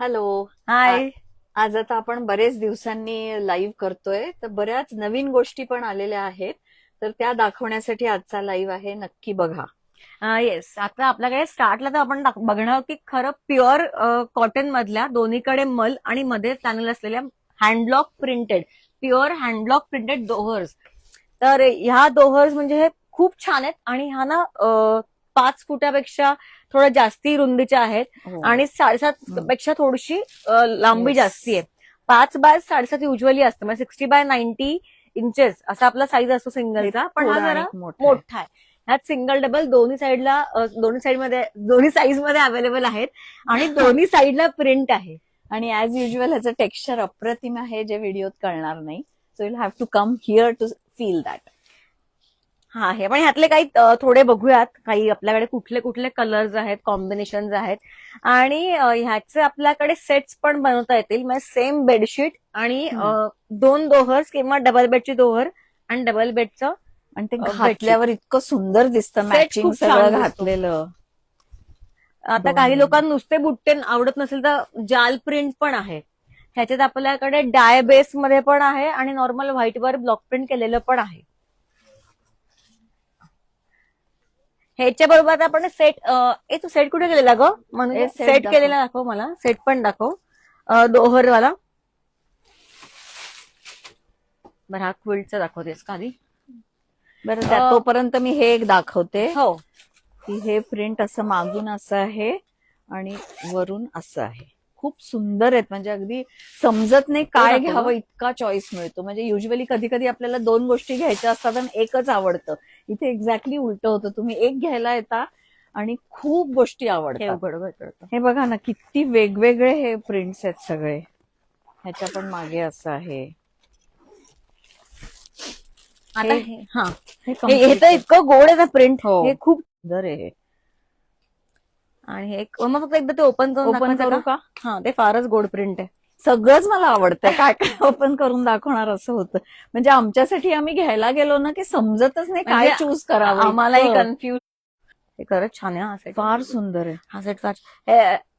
Hello. हाय. आज आता आपण बरेच दिवसांनी लाईव्ह करतोय, तर बऱ्याच नवीन गोष्टी पण आलेल्या आहेत. तर त्या दाखवण्यासाठी आजचा लाईव्ह आहे, नक्की बघा. येस, आता आपल्याकडे स्टार्टला तर आपण बघणार आहोत की खरं प्युअर कॉटन मधल्या दोन्हीकडे मल आणि मध्ये चॅनल असलेल्या handblock printed pure handblock printed दोहर्स. तर ह्या दोहर्स म्हणजे हे खूप छान आहेत आणि ह्या ना 5 फुटापेक्षा थोड्या जास्ती रुंदीच्या आहेत हो. आणि 7.5 पेक्षा थोडीशी लांबी Yes. जास्ती आहे. 5 बाय 7.5 युजली असतं, म्हणजे 60 बाय 90 इंचेस असा आपला साईज असतो सिंगलचा, पण हा थोडा आणि जरा मोठा आहे. मोठा आहे. ह्यात सिंगल डबल दोन्ही साईडला दोन्ही साईड मध्ये दोन्ही साईज मध्ये अवेलेबल आहेत आणि दोन्ही साईडला प्रिंट आहे. आणि ऍज युजल ह्याचं टेक्स्चर अप्रतिम आहे, जे व्हिडिओत कळणार नाही. So will have to come here to feel that. हा, हे पण ह्यातले काही थोडे बघूयात, काही आपल्याकडे कुठले कुठले कलर्स आहेत, कॉम्बिनेशन आहेत आणि ह्याचे आपल्याकडे सेट्स पण बनवता येतील. म्हणजे सेम बेडशीट आणि 2 दोहर्स किंवा डबल बेडची दोहर आणि डबल बेडचं आणि ते बेडशीट घातल्यावर इतकं सुंदर दिसतं, सेट मॅचिंग खूप छान सगळं दिसतो. घातलेलं. आता काही दोन्ही लोकांना नुसते बुट्टे आवडत नसेल तर जाल प्रिंट पण आहे. ह्याच्यात आपल्याकडे डाय बेस मध्ये पण आहे आणि नॉर्मल व्हाईट वर ब्लॉक प्रिंट केलेलं पण आहे. ह्याच्या बरोबर आता आपण सेट, तू सेट कुठे केलेला ग? म्हणून हे set सेट दाखव. केलेला दाखव, मला सेट पण दाखव. दोहरवाला. बरं, हा क्विल्टचा दाखवतेस का आधी? बरं, तोपर्यंत मी हे एक दाखवते हो. की हे प्रिंट असं मागून असं आहे आणि वरून असं आहे. खूप सुंदर आहेत, म्हणजे अगदी समजत नाही काय दाखव घ्यावं, गं. इतका चॉईस मिळतो. म्हणजे युजली कधी कधी आपल्याला 2 गोष्टी घ्यायच्या असतात आणि एकच आवडतं. इथे एक्झॅक्टली उलट होतं, तुम्ही एक घ्यायला येता आणि खूप गोष्टी हे आवडतात. उघड उघड. हे बघा ना, किती वेगवेगळे हे प्रिंट्स आहेत सगळे. ह्याच्या पण मागे असं आहे. आता हे हा, हे हे complete तर आहे. इतकं गोड आहे ना प्रिंट, हो, हे खूप. सुंदर आहे हे. आणि हे मग फक्त एकदा ते ओपन करून ओपन दाखवायचं करू का? का? हा, ते फारच गोड प्रिंट आहे. सगळंच मला आवडतंय, काय काय ओपन करून दाखवणार असं होतं. म्हणजे आमच्यासाठी आम्ही घ्यायला गेलो ना की समजतच नाही काय म्हणजे चूज करावं. आम्हालाही इतकं कन्फ्युज. हे खरंच छान आहे हा सेट. फार सुंदर आहे. हा सेट फार.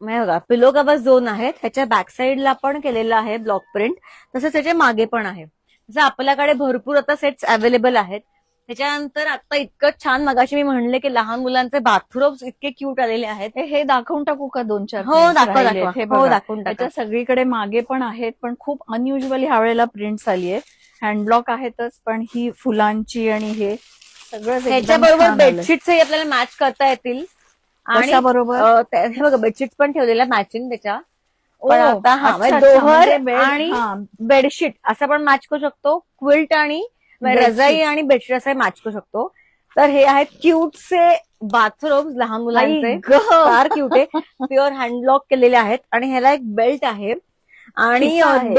म्हणजे बघा, पिलो कवर्स 2 आहेत, ह्याच्या बॅक साईडला पण केलेलं आहे ब्लॉक प्रिंट, तसंच त्याच्या मागे पण आहे. जसं आपल्याकडे भरपूर आता सेट्स अवेलेबल आहेत. त्याच्यानंतर आता इतकं छान, मगाशी मी म्हणले की लहान मुलांचे बाथरोब्स इतके क्यूट आलेले आहेत. हे दाखवून टाकू का 2-4 हो, प्रिंट्स दाखवा राहिलेत? दाखवा. हे हो, बघा, दाखवून टाका. त्याच्या सगळीकडे मागे पण आहेत, पण खूप अनयुजली ह्या वेळेला प्रिंट्स आली आहेत. हँडब्लॉक आहेतच, पण ही फुलांची आणि हे सगळंच ह्याच्या एकदम बरोबर छान आलंय. बेडशीट्सही आपल्याला मॅच करता येतील. आणि कशा बरोबर? हे बघा, बेडशीट्स पण ठेवलेल्या मॅचिंग त्याच्या. ओ, पण आता हा, अच्छा म्हणजे अच्छा, दोहर म्हणजे बेड. आणि हा, बेडशीट असं पण मॅच करू शकतो. क्विल्ट आणि रजाई बेडशीट. आणि बेडशीट असं मॅच करू शकतो. तर हे आहेत क्यूटचे बाथरोब्स लहान आई मुलांचे. ग. फार क्यूट आहे. प्युअर हँडलॉक केलेले आहेत आणि ह्याला एक बेल्ट आहे आणि खिसा आहे.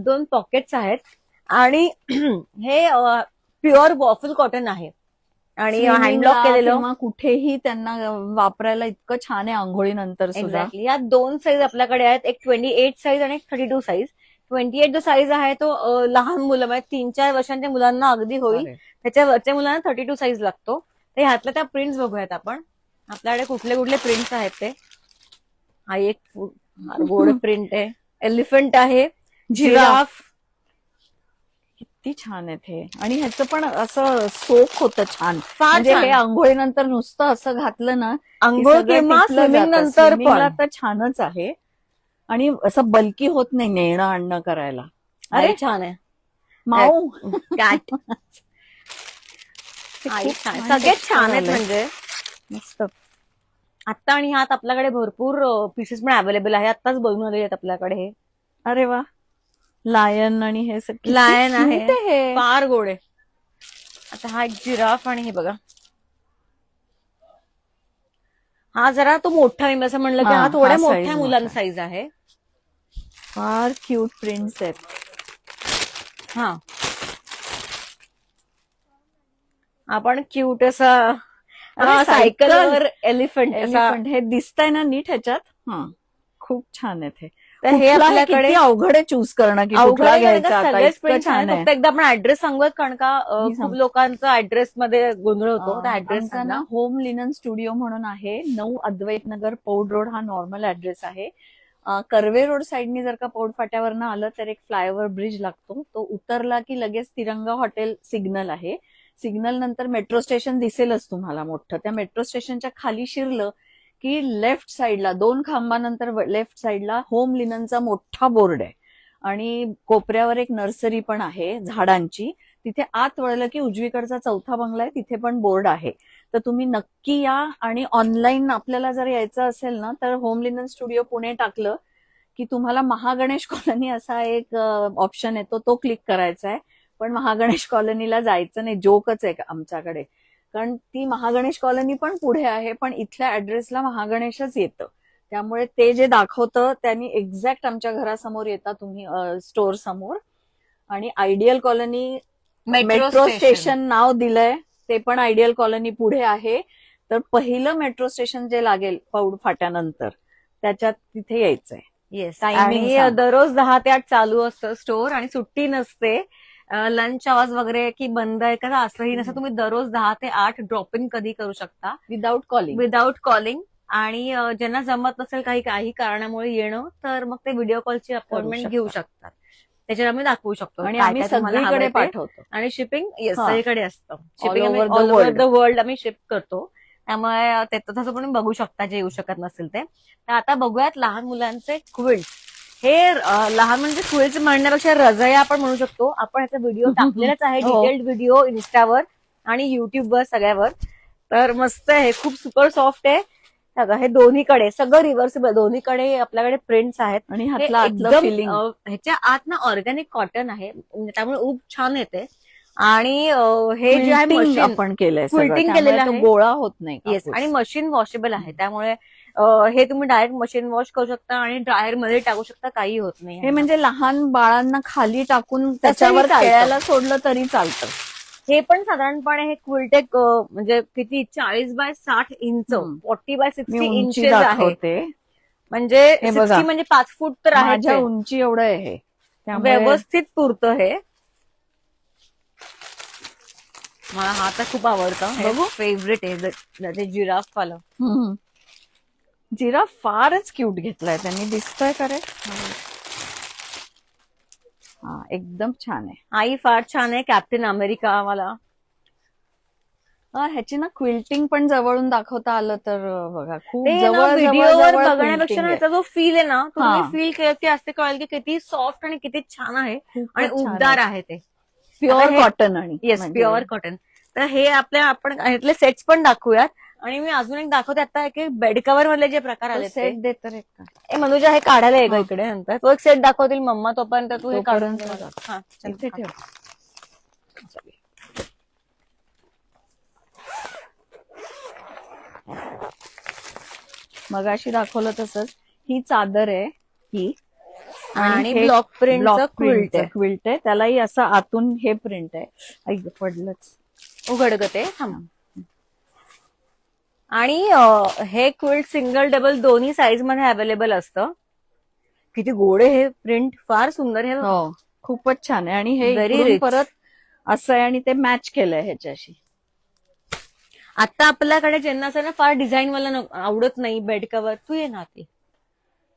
दोन पॉकेट्स आहेत आणि हे प्युअर वॉफल कॉटन आहे आणि हँडलॉक स्विमिंगला केलेलं. किंवा कुठेही त्यांना वापरायला इतकं छान आहे, आंघोळीनंतर सुद्धा. एक्झॅक्टली. या 2 साईज आपल्याकडे आहेत, एक 28 साईज आणि एक 32 साईज. 28 जो साईज आहे तो लहान मुलं, म्हणजे 3-4 वर्षांच्या मुलांना अगदी होईल. अरे, त्याच्या वरच्या मुलांना 32 साईज लागतो. तर ह्यातल्या त्या प्रिंट्स बघूयात आपण, आपल्याकडे कुठले कुठले प्रिंट्स आहेत ते. हा एक फार गोड प्रिंट आहे. एलिफंट आहे, जिराफ. किती छान आहेत हे. आणि ह्याचं पण असं सोक होतं छान. फार म्हणजे हे छान. आंघोळीनंतर नुसतं असं घातलं ना की अंघोळ सगळं किंवा टिपलं स्विमिंग जातं. नंतर स्विमिंगला पण. तर छानच आहे आणि असं बल्की होत नाही नेणं आणणं करायला. अरे छान आहे. माऊ. कॅट. हे आई खूप छान, छान सगळेच texture छान आहेत. आलंय. म्हणजे मस्त. आता आणि ह्यात आपल्याकडे भरपूर पीसेस पण अवेलेबल आहे. आत्ताच बनवून आलेले आहेत आपल्याकडे हे. अरे वा, लायन आणि हे किती लायन आहे, क्यूट आहे हे. फार गोड आहे. आता हा एक जिराफ आणि हे बघा, हा जरा तो मोठा आहे. मी असं म्हणलं की हा थोड्या हा मोठ्या साईज मुलांचा मोठा. साईज आहे. फार क्यूट प्रिंट्स आहेत. हा, आपण क्यूट असा अरे सायकलवर एलिफंट असा. एलिफंट हे दिसतंय ना नीट ह्याच्यात. खूप छान आहेत हे. तर हे कुठला हे आपल्याकडे किती अवघड आहे चूज करणं की अवघड कुठला आहे, कारण का घ्यायचा. आता सगळेच इतकं प्रिंट्स आहेत. छान आहे. फक्त एकदा आपण ऍड्रेस सांगूयात, कारण का मी खूप सांग. लोकांचा ऍड्रेस मध्ये गोंधळ होतो. त्या ऍड्रेस आमचा सांगा. ना होम लिनन स्टुडिओ म्हणून आहे, 9 अद्वैत नगर, पौड रोड हा नॉर्मल ऍड्रेस आहे. कर्वे रोड साईडनी जर का पौड फाट्यावरनं आलं तर एक फ्लायओव्हर ब्रिज लागतो, तो उतरला की लगेच तिरंगा हॉटेल सिग्नल आहे. सिग्नल नंतर मेट्रो स्टेशन दिसेलच तुम्हाला मोठं. त्या मेट्रो स्टेशनच्या खाली शिरलं की लेफ्ट साईडला 2 खांबानंतर लेफ्ट साईडला होम लिननचा मोठा बोर्ड आहे आणि कोपऱ्यावर एक नर्सरी पण आहे झाडांची. तिथे आत वळलं की उजवीकडचा 4था बंगला आहे, तिथे पण बोर्ड आहे. तर तुम्ही नक्की या आणि ऑनलाईन आपल्याला जर यायचं असेल ना तर होम लिनन स्टुडिओ पुणे टाकलं की तुम्हाला महागणेश कॉलनी असा एक ऑप्शन येतो, तो क्लिक करायचा आहे. पण महागणेश कॉलनीला जायचं नाही, जोकच आहे आमच्याकडे, कारण ती महागणेश कॉलनी पण पुढे आहे पण इथल्या ऍड्रेसला महागणेशच येतं. त्यामुळे ते जे दाखवतं त्यांनी एक्झॅक्ट आमच्या घरासमोर येता तुम्ही स्टोर समोर. आणि आयडियल कॉलनी मेट्रो स्टेशन नाव दिलंय, ते पण आयडियल कॉलनी पुढे आहे. तर पहिलं मेट्रो स्टेशन जे लागेल पौड फाट्यानंतर त्याच्यात तिथे यायचंय. येस. Timing आणि सांग. दररोज 10 ते 8 चालू असतं स्टोर आणि सुट्टी नसते. लंच आवाज वगैरे की बंद आहे का असंही नसतं. तुम्ही दररोज 10 ते 8 ड्रॉप इन कधी करू शकता विदाउट कॉलिंग. Without calling. आणि ज्यांना जमत नसेल काही कारणामुळे येणं तर मग ते व्हिडिओ कॉलची अपॉइंटमेंट घेऊ शकतात. त्याच्यावर आम्ही दाखवू शकतो आणि काय आम्ही काय तुम्हाला सगळीकडे हवंय ते. पाठवतो. आणि शिपिंग येस हा. सगळीकडे असतं. Shipping over the all over world. The world आम्ही शिप करतो. त्यामुळे ते तसं पण बघू शकता जे येऊ शकत नसेल ते. तर आता बघूयात लहान मुलांचे क्विल्ट. हे लहान म्हणजे क्विल्ट म्हणण्यापेक्षा रजया आपण म्हणू शकतो. आपण ह्याचा व्हिडिओ टाकलेलाच आहे, हो. डिटेल्ड व्हिडिओ इन्स्टावर आणि युट्यूबवर सगळ्यावर. तर मस्त आहे, हे खूप सुपर सॉफ्ट आहे. बघा, हे दोन्हीकडे सगळं रिव्हर्सिबल, दोन्हीकडे आपल्याकडे प्रिंट्स आहेत. आणि हे ह्यातलं आतलं एकदम फिलिंग ह्याच्या आत ना ऑर्गॅनिक कॉटन आहे, त्यामुळे ऊब छान येते. आणि हे जे आहे मशीन आपण केलंय सगळं, quilting त्यामुळे केलेलं तो आहे. गोळा होत नाही. येस. कापूस. आणि मशीन वॉशेबल आहे, त्यामुळे हे तुम्ही डायरेक्ट मशीन वॉश करू शकता आणि ड्रायर मध्ये टाकू शकता, काही होत नाही. हे म्हणजे लहान बाळांना खाली टाकून त्याच्यावर चालतं. खेळायला सोडलं तरी चालतं. हे पण साधारणपणे हे क्विल्टेक म्हणजे किती 40 बाय 60 इंच, 40 बाय 60 मी उंची इंचेस आहे. दाखवते. म्हणजे हे बघा. 60 म्हणजे 5 फूट तर आहे. माझ्या उंची एवढं आहे हे. त्यामुळे व्यवस्थित पुरतं हे. मला हा तर खूप आवडतं. बघू. फेवरेट आहे ते जिराफ वाला. जिरा फारच क्यूट घेतलाय त्यांनी, दिसतोय का रे? हा, एकदम छान आहे. आई फार छान आहे, कॅप्टन अमेरिका वाला. ह्याची ना क्विल्टिंग पण जवळून दाखवता आलं तर बघा, खूप ते ना जवळ व्हिडिओवर जवळ बघण्यापेक्षा quilting ना आहे. याचा जो फील आहे ना, तो हा. तुम्ही फील केलं की असते कळेल की किती सॉफ्ट आणि किती छान आहे खूपच आणि छान उबदार आहे. आहे ते. प्युअर हे- कॉटन. आणि येस, म्हणजे प्युअर कॉटन. तर हे आपण ह्यातले सेट्स पण दाखवूयात. आणि मी अजून एक दाखवते आता, की बेड कव्हर मधले जे प्रकार आले सेट देत तर एक का? ए मनुजा हे काढायला आहे का हा. इकडे नंतर तो एक सेट दाखवतील मम्मा, तोपर्यंत तू हे काढून तोपर्यंत दे मला. हा, चल, इथे हा. ठेव. मगाशी दाखवलं तसंच ही चादर आहे ही, आणि ब्लॉक प्रिंटचं क्विल्ट आहे. क्विल्ट आहे, त्यालाही असं आतून हे प्रिंट आहे. ऐक पडलंच. उघडगते थांब. आणि हे क्विल्ट सिंगल डबल दोन्ही साईज मध्ये अवेलेबल असतं. किती गोड आहे हे प्रिंट, फार सुंदर आहे. हो, खूपच छान आहे. आणि हे Very इकडून rich. परत असं आहे आणि ते मॅच केलंय ह्याच्याशी. आता आपल्याकडे ज्यांना असं ना फार डिझाईन वाला आवडत नाही बेड कव्हर, तू ये ना ते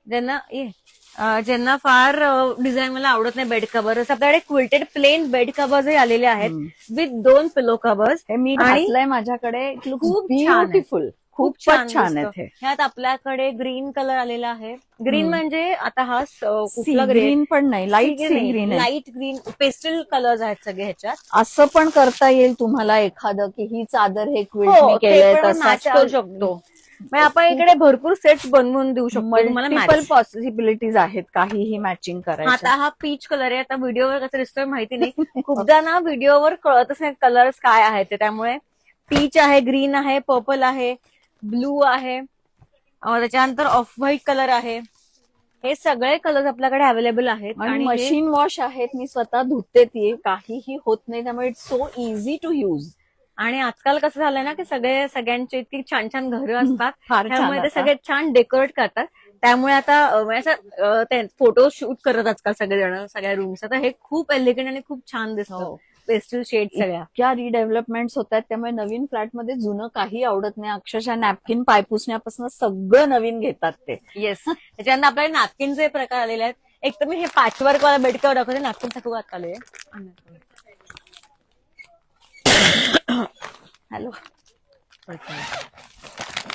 ज्यांना फार डिझाईन मला आवडत नाही बेड कव्हर, असं आपल्याकडे क्विल्टेड प्लेन बेड कव्हर्स आलेले आहेत विथ 2 पिलो कव्हर्स. हे मी आणि घातलंय माझ्याकडे, खूप छान आहे. ब्युटिफुल, खूपच छान आहेत हे. ह्यात आपल्याकडे ग्रीन कलर आलेला आहे. ग्रीन म्हणजे आता हा कुठला ग्रीन पण नाही, लाईट सी ग्रीन आहे. लाईट ग्रीन पेस्टल कलर्स आहेत सगळे ह्याच्यात. असं पण करता येईल तुम्हाला एखादं की ही चादर हे हो, क्विल्टने ते केलंय पण तसं match करू शकतो. म्हणजे आपण इकडे भरपूर सेट्स बनवून देऊ शकतो तुम्हाला मल्टिपल match. पॉसिबिलिटीज आहेत काहीही मॅचिंग करायचं. आता हा पीच कलर आहे. आता व्हिडिओवर कसं दिसतोय माहिती नाही, खूपदा ना व्हिडिओवर कळतच नाही कलर्स काय आहेत ते. त्यामुळे पीच आहे, ग्रीन आहे, पर्पल आहे, ब्लू आहे, त्याच्यानंतर ऑफ व्हाईट कलर आहे. हे सगळे कलर्स आपल्याकडे अवेलेबल आहेत. आणि हे- मशीन वॉश आहेत, मी स्वतः धुते ती, काहीही होत नाही. त्यामुळे it's so easy to use. आणि आजकाल कसं झालंय ना की सगळ्यांची इतकी छान छान घरं असतात, फार छान त्यामुळे ते आता. सगळे छान डेकोरेट करतात. त्यामुळे आता फोटो शूट करत आजकाल सगळेजण सगळ्या रूम्स. आता हे खूप एलिगंट आणि खूप छान दिसतं. हो. पेस्टल शेड सगळ्या. क्या रिडेव्हलपमेंट होत आहेत, त्यामुळे नवीन फ्लॅटमध्ये जुनं काही आवडत नाही. अक्षरशः नॅपकिन पायपुसण्यापासून सगळं नवीन घेतात ते. येस. त्याच्यानंतर आपल्याला नॅपकिनचे प्रकार आलेले आहेत. एक तर मी हे पॅचवर्क वाला बेड कव्हर दाखवते. नॅपकिन साठी आता आले. हॅलो.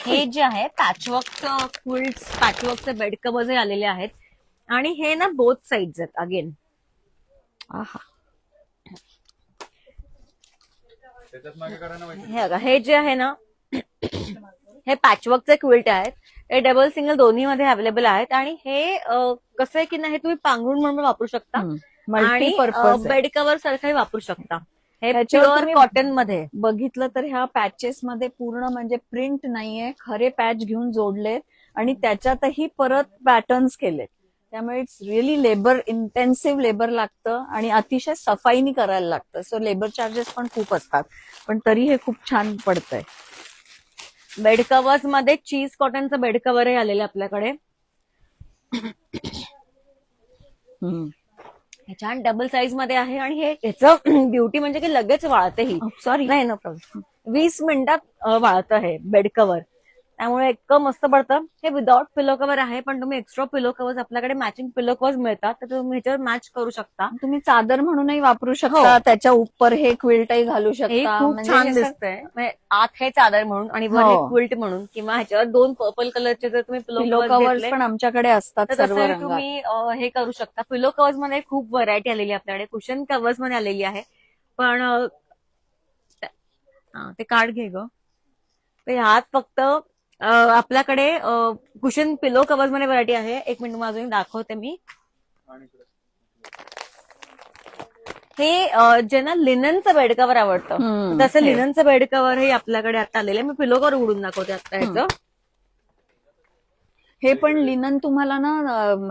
हे जे आहे पॅचवर्क क्विल्ट्स, पॅचवर्कचे बेड कव्हर जे आलेले आहेत आणि हे ना बोथ साइड्स आहेत अगेन. आहा. हे बघा, हे जे आहे ना हे पॅचवर्कचे क्विल्ट आहेत. हे डबल सिंगल दोन्ही मध्ये अवेलेबल आहेत आणि हे कसं आहे की ना हे तुम्ही पांघरुण म्हणून वापरू शकता आणि मल्टीपर्पज बेड कव्हर सारखंही वापरू शकता. हे ह्याच्यावर प्युअर तुम्ही कॉटन मध्ये बघितलं तर ह्या पॅचेस मध्ये पूर्ण म्हणजे प्रिंट नाहीये, खरे पॅच घेऊन जोडलेत आणि त्याच्यातही परत पॅटर्न्स केलेत. त्यामुळे it's really labour intensive labour लागतं आणि अतिशय सफाईनी करायला लागतं. सो लेबर चार्जेस पण खूप असतात, पण तरी हे खूप छान पडतंय. बेड कव्हर्स मध्ये चीज कॉटनचं बेड कव्हरही आलेलं आहे आपल्याकडे. हे छान डबल साईज मध्ये आहे आणि हे ह्याचं ब्युटी म्हणजे की लगेच वाळतेही. सॉरी. नाही, नो प्रॉब्लेम. 20 मिनिटात वाळतं हे बेड कव्हर, त्यामुळे इतकं मस्त पडतं. हे विदाउट पिलो कव्हर आहे, पण तुम्ही एक्स्ट्रा पिलो कव्हर्स आपल्याकडे मॅचिंग पिलो कव्हर्स मिळतात, तर तुम्ही ह्याच्यावर मॅच करू शकता. तुम्ही चादर म्हणूनही वापरू शकता, त्याच्या उपर हे क्विल्टही घालू हे शकता. खूप म्हणजे छान हे सग- दिसतंय. म्हणजे आत हे चादर म्हणून आणि वर हे क्विल्ट म्हणून, किंवा ह्याच्यावर 2 पर्पल कलरचे जर तुम्ही पिलो पिलो कव्हर्स कव्हर्स पण आमच्याकडे असतात तर सर्व तसंही रंगात. तुम्ही हे करू शकता. पिलो कव्हर्स मध्ये खूप व्हरायटी आलेली आहे आपल्याकडे. कुशन कव्हर्स मध्ये आलेली आहे, पण ते कार्ड घे ग. तर ह्यात फक्त आपल्याकडे कुशन पिलो कव्हर्स मध्ये व्हरायटी आहे. एक मिनिट अजून दाखवते मी. हे जे ना लिननचं बेड कव्हर आवडतं, तसं लिननचं बेड कव्हर हे आपल्याकडे आता आलेलं आहे. मी पिलो कव्हर उघडून दाखवते आता ह्याचं. हे पण लिनन तुम्हाला ना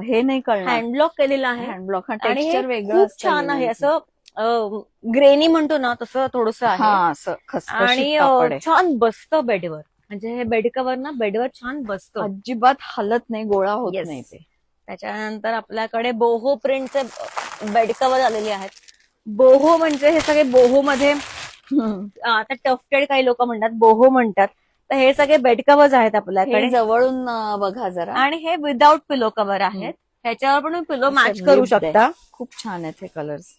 हे नाही कळणार, हँडलॉक केलेलं आहे हँडब्लॉक. आणि हे टेक्स्चर वेगळं खूप असतं छान आहे. लिननचं. असं ग्रेनी म्हणतो ना तसं थोडंसं आहे असं आणि खसखशीत कापड आहे. छान बसतं बेडवर. म्हणजे हे बेड कव्हर ना बेडवर छान बसतं, अजिबात हलत नाही, गोळा होत Yes. नाही ते. त्याच्यानंतर आपल्याकडे बोहो प्रिंटचे बेड कव्हर आलेले आहेत. बोहो म्हणजे हे सगळे बोहो मध्ये आता टफ्टेड काही लोक म्हणतात, बोहो म्हणतात. तर हे सगळे बेड कव्हर्स आहेत आपल्याकडे हे जवळून बघा जरा. आणि हे विदाउट पिलो कव्हर आहेत. ह्याच्यावर पण पिलो असं मॅच करू ribbed आहे. शकता. खूप छान आहेत हे कलर्स.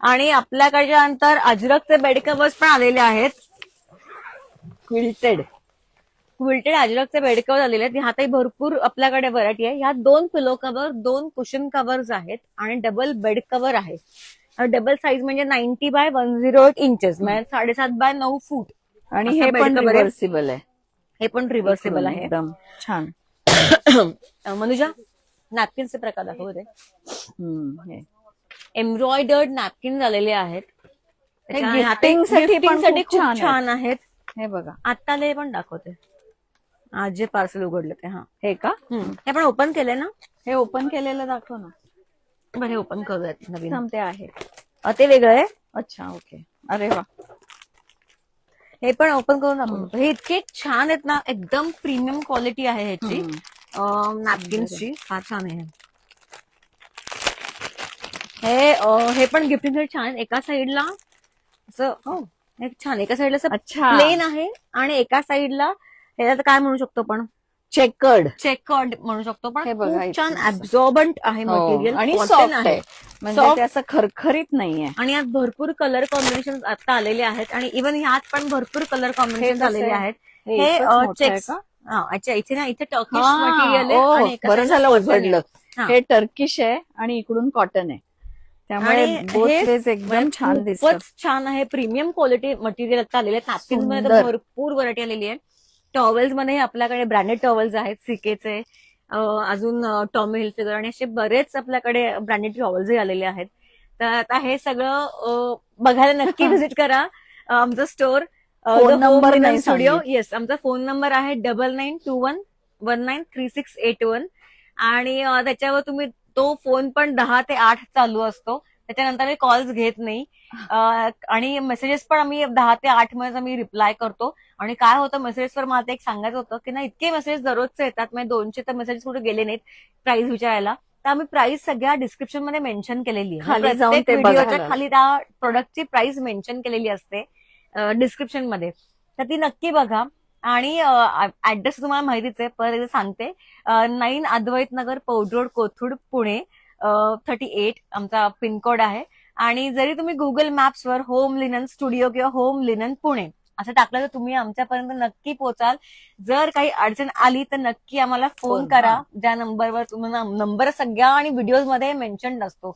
आणि आपल्याकडच्या नंतर अजरकचे बेड कव्हर्स पण आलेले आहेत. क्विल्टेड अजरकचे बेड कव्हर आलेले आहेत. ह्यातही भरपूर आपल्याकडे व्हरायटी आहे. ह्यात 2 पिलो कव्हर, 2 कुशन कव्हर्स आहेत आणि डबल बेड कव्हर आहे. डबल साईज म्हणजे 90 बाय 108 इंचेस, म्हणजे 7.5 बाय 9 फूट. आणि असं हे bed पण cover आहे. रिव्हर्सिबल आहे. हे पण रिव्हर्सेबल आहे. एकदम छान. मनुजा, नॅपकिनचे प्रकार दाखवते. हे एम्ब्रॉयडर्ड नॅपकिन झालेले आहेत. हे गिफ्टिंग साठी पण साठी खूप खूप छान आहेत. हे बघा. आता ते पण दाखवते. आज जे पार्सल उघडलं ते. हे का? हे पण ओपन केलंय ना? हे ओपन केलेलं दाखव ना. बरं, हे ओपन करूयात नवीन. ते आहे. ते वेगळं आहे. अच्छा, ओके. अरे वा. हे पण ओपन करून दाखवतो. हे इतके छान आहेत ना, एकदम प्रीमियम क्वालिटी आहे ह्याची नॅपकिन्सची. फार छान आहे हे पण गिफ्टिंग छान. एका साइडला असं छान, एका साइडला असं प्लेन आहे आणि एका साइडला ह्याला काय म्हणू शकतो आपण, चेकर्ड म्हणू शकतो. पण खूप छान ऍब्झॉर्बंट आहे मटेरियल आणि सॉफ्ट आहे, म्हणजे ते असं खरखरीत नाहीये. आणि यात भरपूर कलर कॉम्बिनेशन आता आलेले आहेत आणि इव्हन ह्यात पण भरपूर कलर कॉम्बिनेशन आलेले आहेत. हे चेक्स. अच्छा, इथे ना इथे टर्किश मटेरियल आहे आणि बरं झालं उघडलं. हे टर्किश आहे आणि इकडून कॉटन आहे, त्यामुळे एकदम छान दिसतं. खूपच छान आहे. प्रीमियम क्वालिटी मटेरियल आता आलेले आहेत. नॅपकिन्स मध्ये भरपूर व्हरायटी आलेली आहे. टॉवेल्स मध्ये आपल्याकडे ब्रँडेड टॉवेल्स आहेत, सीकेचे, अजून टॉमी हिल्फिगर आणि असे बरेच आपल्याकडे ब्रँडेड टॉवेल्स आलेले आहेत. तर आता हे सगळं बघायला नक्की व्हिजिट करा आमचं स्टोर. फोन नंबर नाही स्टुडिओ. येस, आमचा फोन नंबर आहे 9921193681 आणि त्याच्यावर तुम्ही तो फोन पण 10 ते 8 चालू असतो. त्याच्यानंतर मी कॉल्स घेत नाही. आणि मेसेजेस पण आम्ही 10 ते 8 मध्ये आम्ही रिप्लाय करतो. आणि काय होतं मेसेजेसवर मला ते एक सांगायचं होतं की ना इतके मेसेज दररोजचे येतात, म्हणजे 200 तर मेसेजेस कुठे गेले नाहीत प्राइस विचारायला. तर आम्ही प्राइस सगळ्या डिस्क्रिप्शन मध्ये मेन्शन केलेली आहे. खाली जाऊन प्रत्येक ते व्हिडिओच्या बघायला. खाली त्या प्रोडक्टची प्राइस मेन्शन केलेली असते डिस्क्रिप्शन मध्ये. तर ती नक्की बघा. आणि ऍड्रेस तुम्हाला माहितीच आहे, परत एकदा सांगते. 9 अद्वैत नगर, पौड रोड, कोथरूड, पुणे 38 आमचा पिनकोड आहे. आणि जरी तुम्ही गुगल मॅप्सवर होम लिनन स्टुडिओ किंवा होम लिनन पुणे असं टाकलं तर तुम्ही आमच्यापर्यंत नक्की पोहोचाल. जर काही अडचण आली तर नक्की आम्हाला फोन फोन, करा. हा. ज्या नंबरवर तुम्हाला नंबर सगळ्या आणि व्हिडिओ मध्ये मेन्शन असतो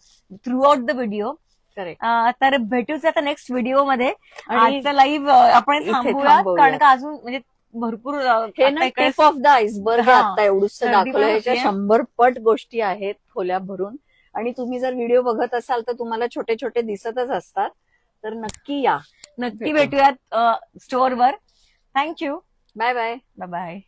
through out the video. Correct. तर भेटूच आता नेक्स्ट व्हिडिओ मध्ये. आणि आजचा लाईव्ह आपण इथे थांबूया, थांबवूया. कारण का अजून म्हणजे भरपूर हे ना टिप ऑफ द आईसबर्ग हा, आता एवढंच गर्दी दाखवलं. पण ह्याच्या होतीये. 100 पट गोष्टी आहेत खोल्या भरून. आणि तुम्ही जर व्हिडिओ बघत असाल तर तुम्हाला छोटे छोटे दिसतच असतात. तर नक्की या. नक्की भेटूयात स्टोअरवर. Thank you. Bye bye. Bye bye.